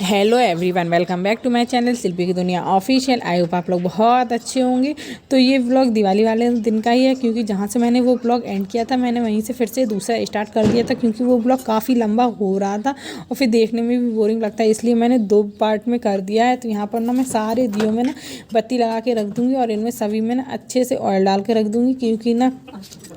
Hello everyone, welcome back to my channel Shilpi की दुनिया official. I hope आप लोग बहुत अच्छे होंगे। तो ये व्लॉग दिवाली वाले दिन का ही है, क्योंकि जहाँ से मैंने वो व्लॉग एंड किया था मैंने वहीं से फिर से दूसरा स्टार्ट कर दिया था, क्योंकि वो व्लॉग काफ़ी लंबा हो रहा था और फिर देखने में भी बोरिंग लगता है, इसलिए मैंने 2 पार्ट में कर दिया है। तो यहाँ पर ना मैं सारे दियों में ना बत्ती लगा के रख दूँगी और इनमें सभी में ना अच्छे से ऑयल डाल के रख दूँगी, क्योंकि ना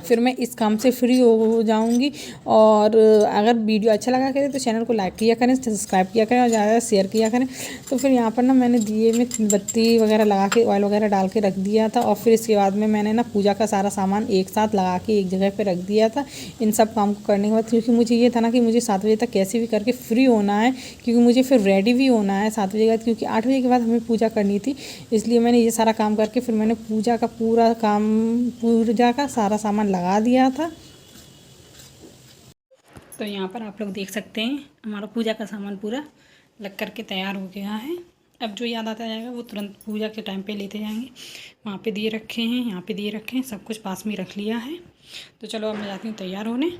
फिर मैं इस काम से फ्री हो जाऊँगी। और अगर वीडियो अच्छा लगा करे तो चैनल को लाइक किया करें, सब्सक्राइब किया करें और ज़्यादा शेयर किया करें। तो फिर यहाँ पर ना मैंने दिए में बत्ती वगैरह लगा के ऑयल वगैरह डाल के रख दिया था, और फिर इसके बाद में मैंने ना पूजा का सारा सामान एक साथ लगा के एक जगह पे रख दिया था। इन सब काम को करने के बाद, क्योंकि मुझे ये था ना कि मुझे 7 बजे तक कैसे भी करके फ्री होना है, क्योंकि मुझे फिर रेडी भी होना है 7 बजे के बाद, क्योंकि 8 बजे के बाद हमें पूजा करनी थी। इसलिए मैंने ये सारा काम करके फिर मैंने पूजा का सारा सामान लगा दिया था। तो यहाँ पर आप लोग देख सकते हैं हमारा पूजा का सामान पूरा लग कर के तैयार हो गया है। अब जो याद आता जाएगा वो तुरंत पूजा के टाइम पे लेते जाएंगे। वहाँ पे दिए रखे हैं, यहाँ पे दिए रखे हैं, सब कुछ पास में रख लिया है। तो चलो अब मैं जाती हूँ तैयार होने।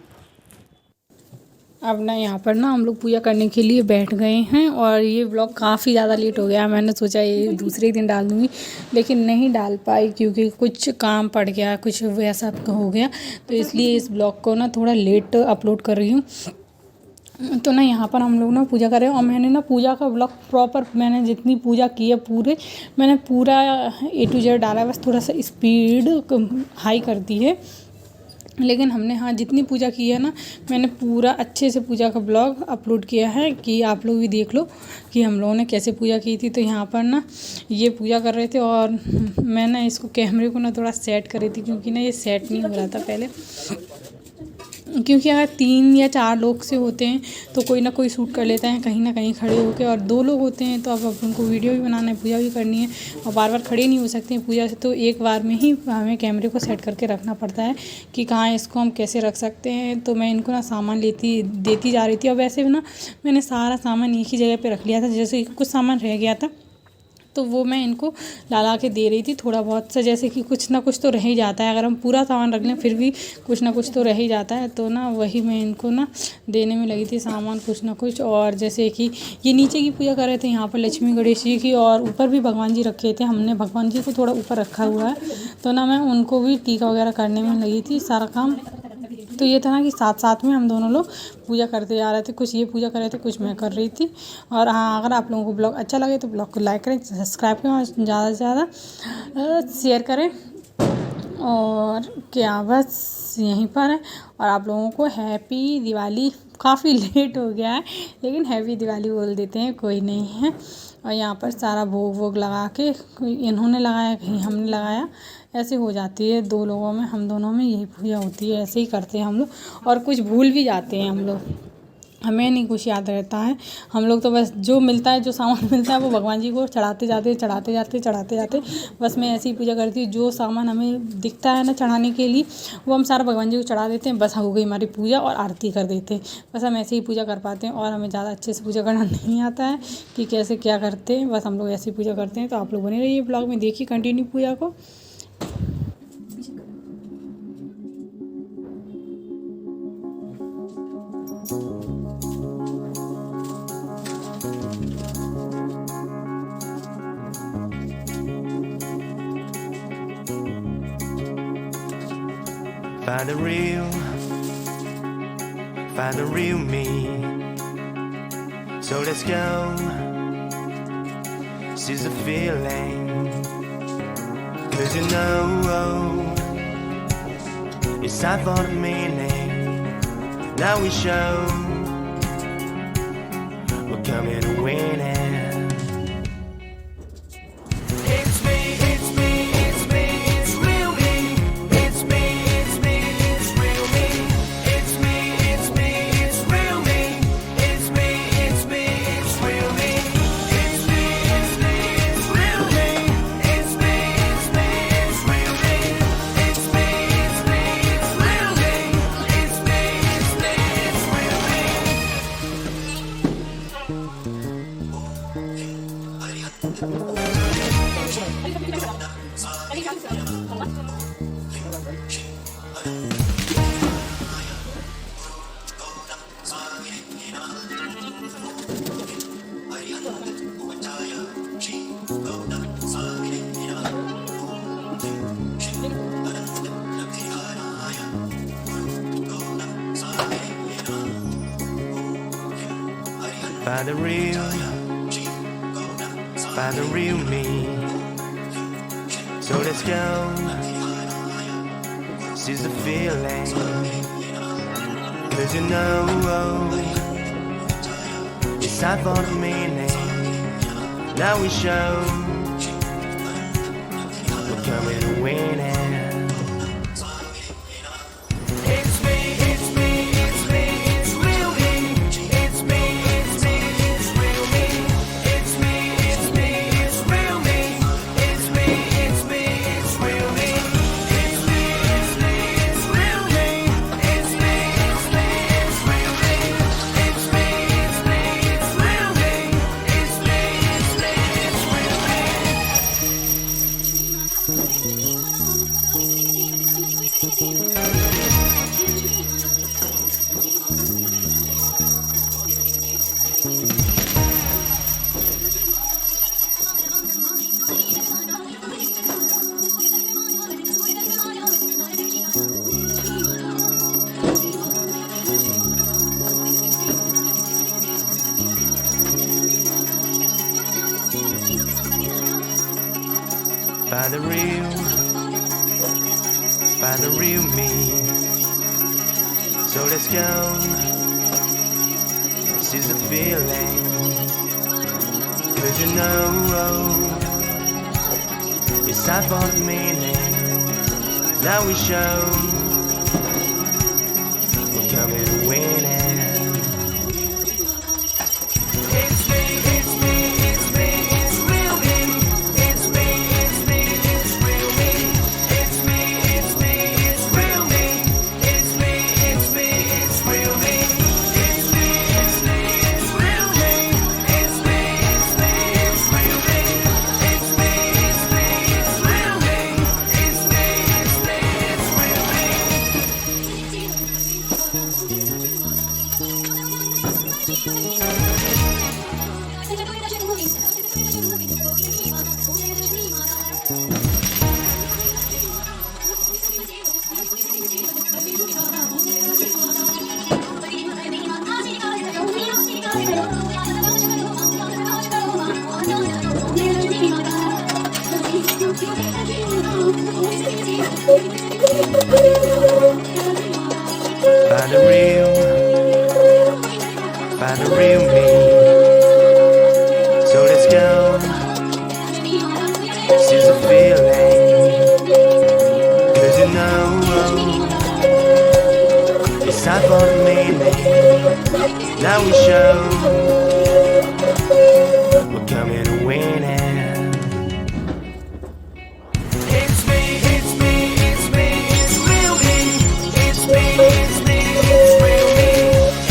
अब ना यहाँ पर ना हम लोग पूजा करने के लिए बैठ गए हैं, और ये ब्लॉग काफ़ी ज़्यादा लेट हो गया। मैंने सोचा ये दूसरे दिन डाल दूँगी, लेकिन नहीं डाल पाई क्योंकि कुछ काम पड़ गया, कुछ वैसा हो गया। तो इसलिए इस ब्लॉग को ना थोड़ा लेट अपलोड कर रही हूँ। तो ना यहाँ पर हम लोग ना पूजा कर रहे हैं, और मैंने ना पूजा का ब्लॉग प्रॉपर मैंने जितनी पूजा की है मैंने पूरा A to Z डाला है। बस थोड़ा सा स्पीड हाई कर दी है, लेकिन हमने हाँ जितनी पूजा की है ना मैंने पूरा अच्छे से पूजा का ब्लॉग अपलोड किया है, कि आप लोग भी देख लो कि हम लोगों ने कैसे पूजा की थी। तो यहाँ पर ना ये पूजा कर रहे थे, और मैं ना इसको कैमरे को ना थोड़ा सेट कर रही थी, क्योंकि ना ये सेट नहीं हो रहा था पहले। क्योंकि अगर 3 या 4 लोग से होते हैं तो कोई ना कोई शूट कर लेता है कहीं ना कहीं खड़े होकर, और 2 लोग होते हैं तो अब उनको वीडियो भी बनाना है, पूजा भी करनी है, और बार बार खड़े नहीं हो सकते हैं पूजा से। तो एक बार में ही हमें कैमरे को सेट करके रखना पड़ता है कि कहाँ इसको हम कैसे रख सकते हैं। तो मैं इनको ना सामान देती जा रही थी, और वैसे भी ना मैंने सारा सामान एक ही जगह पर रख लिया था। जैसे कुछ सामान रह गया था तो वो मैं इनको ला के दे रही थी थोड़ा बहुत सा, जैसे कि कुछ ना कुछ तो रह ही जाता है। अगर हम पूरा सामान रख लें फिर भी कुछ ना कुछ तो रह ही जाता है। तो ना वही मैं इनको ना देने में लगी थी सामान कुछ ना कुछ। और जैसे कि ये नीचे की पूजा कर रहे थे, यहाँ पर लक्ष्मी गणेश जी की, और ऊपर भी भगवान जी रखे थे। हमने भगवान जी को थोड़ा ऊपर रखा हुआ है, तो ना मैं उनको भी टीका वगैरह करने में लगी थी सारा काम। तो ये था ना कि साथ साथ में हम दोनों लोग पूजा करते जा रहे थे, कुछ ये पूजा कर रहे थे, कुछ मैं कर रही थी। और हाँ, अगर आप लोगों को ब्लॉग अच्छा लगे तो ब्लॉग को लाइक करें, सब्सक्राइब करें और ज़्यादा से ज़्यादा शेयर करें। और क्या बस यहीं पर है। और आप लोगों को हैप्पी दिवाली। काफ़ी लेट हो गया है, लेकिन हैप्पी दिवाली बोल देते हैं, कोई नहीं है। और यहाँ पर सारा भोग लगा के, कोई इन्होंने लगाया कहीं हमने लगाया, ऐसे हो जाती है 2 लोगों में, हम दोनों में यही पूजा होती है। ऐसे ही करते हैं हम लोग, और कुछ भूल भी जाते हैं हम लोग, हमें नहीं कुछ याद रहता है। हम लोग तो बस जो मिलता है, जो सामान मिलता है वो भगवान जी को चढ़ाते जाते। बस मैं ऐसी ही पूजा करती हूँ, जो सामान हमें दिखता है ना चढ़ाने के लिए वो हम सारा भगवान जी को चढ़ा देते हैं। बस हो गई हमारी पूजा, और आरती कर देते हैं। बस हम ऐसे ही पूजा कर पाते हैं, और हमें ज़्यादा अच्छे से पूजा करना नहीं आता है कि कैसे क्या करते हैं। बस हम लोग ऐसी पूजा करते हैं। तो आप लोग बने रहिए ब्लॉग में, देखिए कंटिन्यू पूजा को। Find the real me. So let's go. Seize the feeling. 'Cause you know it's time for the meaning. Now we show we're coming to win it. Find the real me. So let's go. Seize the feeling. 'Cause you know it's time for the meaning. Now we show we're coming and winning. It's me, it's me, it's me, it's real me. It's me, it's me, it's real me. It's me, it's me, it's real me. It's me, it's me, it's real me. It's me, it's me, it's real me. It's me, it's me, it's real me. It's me, it's me, it's real me. It's me, it's me, it's real me. Find the real me. So let's go. Seize the feeling. 'Cause you know it's time for the meaning. Now we show we're coming and winning. It's me, it's me, it's me, it's real me. It's me, it's me, it's real me. It's me, it's me, it's real me. It's me, it's me, it's real me. It's me, it's me, it's real me. It's me, it's me, it's real me. It's me, it's me, it's real me. It's me, it's me, it's real me. Find the real me. So let's go. Seize the feeling. 'Cause you know it's time for the meaning. Now we show we're coming and winning. It's me, it's me, it's me, it's real me. It's me, it's me, it's real me.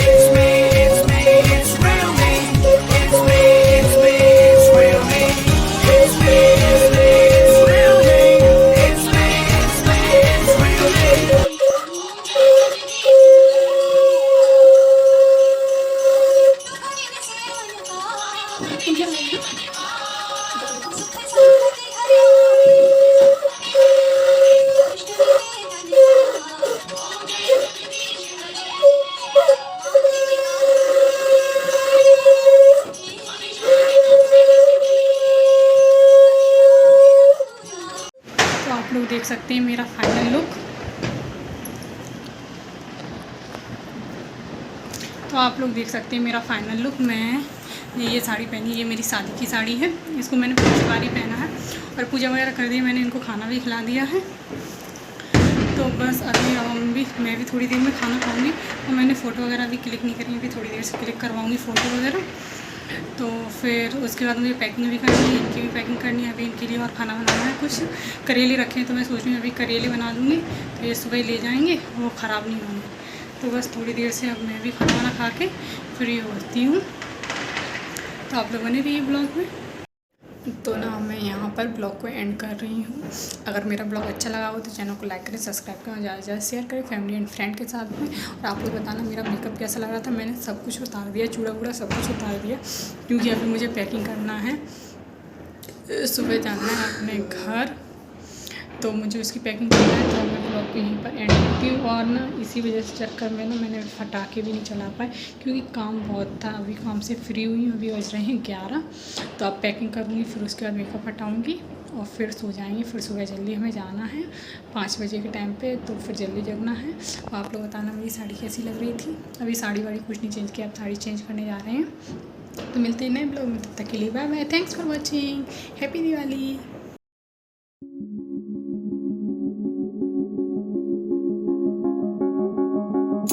It's me, it's me, it's real me. It's me, it's me, it's real me. It's me, it's me, it's real me. It's me, it's me, it's real me. तो आप लोग देख सकते हैं मेरा final look. तो आप लोग देख सकते हैं मेरा फाइनल लुक। मैं ये साड़ी पहनी, ये मेरी शादी की साड़ी है। इसको मैंने पहली बार ही पहना है और पूजा वगैरह कर दी। मैंने इनको खाना भी खिला दिया है। तो बस अभी मैं भी थोड़ी देर में खाना खाऊंगी और मैंने फ़ोटो वगैरह भी क्लिक नहीं करी, अभी थोड़ी देर से क्लिक करवाऊंगी फ़ोटो वगैरह। तो फिर उसके बाद मुझे पैकिंग भी करनी है, इनकी भी पैकिंग करनी है। अभी इनके लिए और खाना बनाना है। कुछ करेले रखे हैं तो मैं सोच रही हूँ अभी करेले बना लूँगी, तो ये सुबह ले जाएंगे, वो ख़राब नहीं होंगे। तो बस थोड़ी देर से अब मैं भी खाना वाना खा के फ्री होती हूँ। तो आप लोगों ने भी ये ब्लॉग में तो ना मैं यहाँ पर ब्लॉग को एंड कर रही हूँ। अगर मेरा ब्लॉग अच्छा लगा हो तो चैनल को लाइक करें, सब्सक्राइब करें, ज़्यादा से ज़्यादा शेयर करें फैमिली एंड फ्रेंड के साथ में। और आप लोग बताना मेरा मेकअप कैसा लग रहा था। मैंने सब कुछ उतार दिया, चूड़ा वूड़ा सब कुछ उतार दिया, क्योंकि अभी मुझे पैकिंग करना है, सुबह जाना है अपने घर। तो मुझे उसकी पैकिंग करना है, तो मैं ब्लॉग को यहीं पर एंड करती हूँ। और ना इसी वजह से चक्कर में ना मैंने पटाखे भी नहीं चला पाए, क्योंकि काम बहुत था। अभी काम से फ्री हुई हूँ, अभी बज रहे हैं 11। तो अब पैकिंग करूँगी, फिर उसके बाद मेकअप हटाऊँगी और फिर सो जाएंगे। फिर सुबह जल्दी हमें जाना है 5 बजे के टाइम पे, तो फिर जल्दी जगना है। और आप लोग बताना मेरी साड़ी कैसी लग रही थी। अभी साड़ी वाड़ी कुछ नहीं चेंज किया, अब साड़ी चेंज करने जा रहे हैं। तो मिलते हैं नए ब्लॉग में, तब तक के लिए bye bye. Thanks for watching, happy Diwali.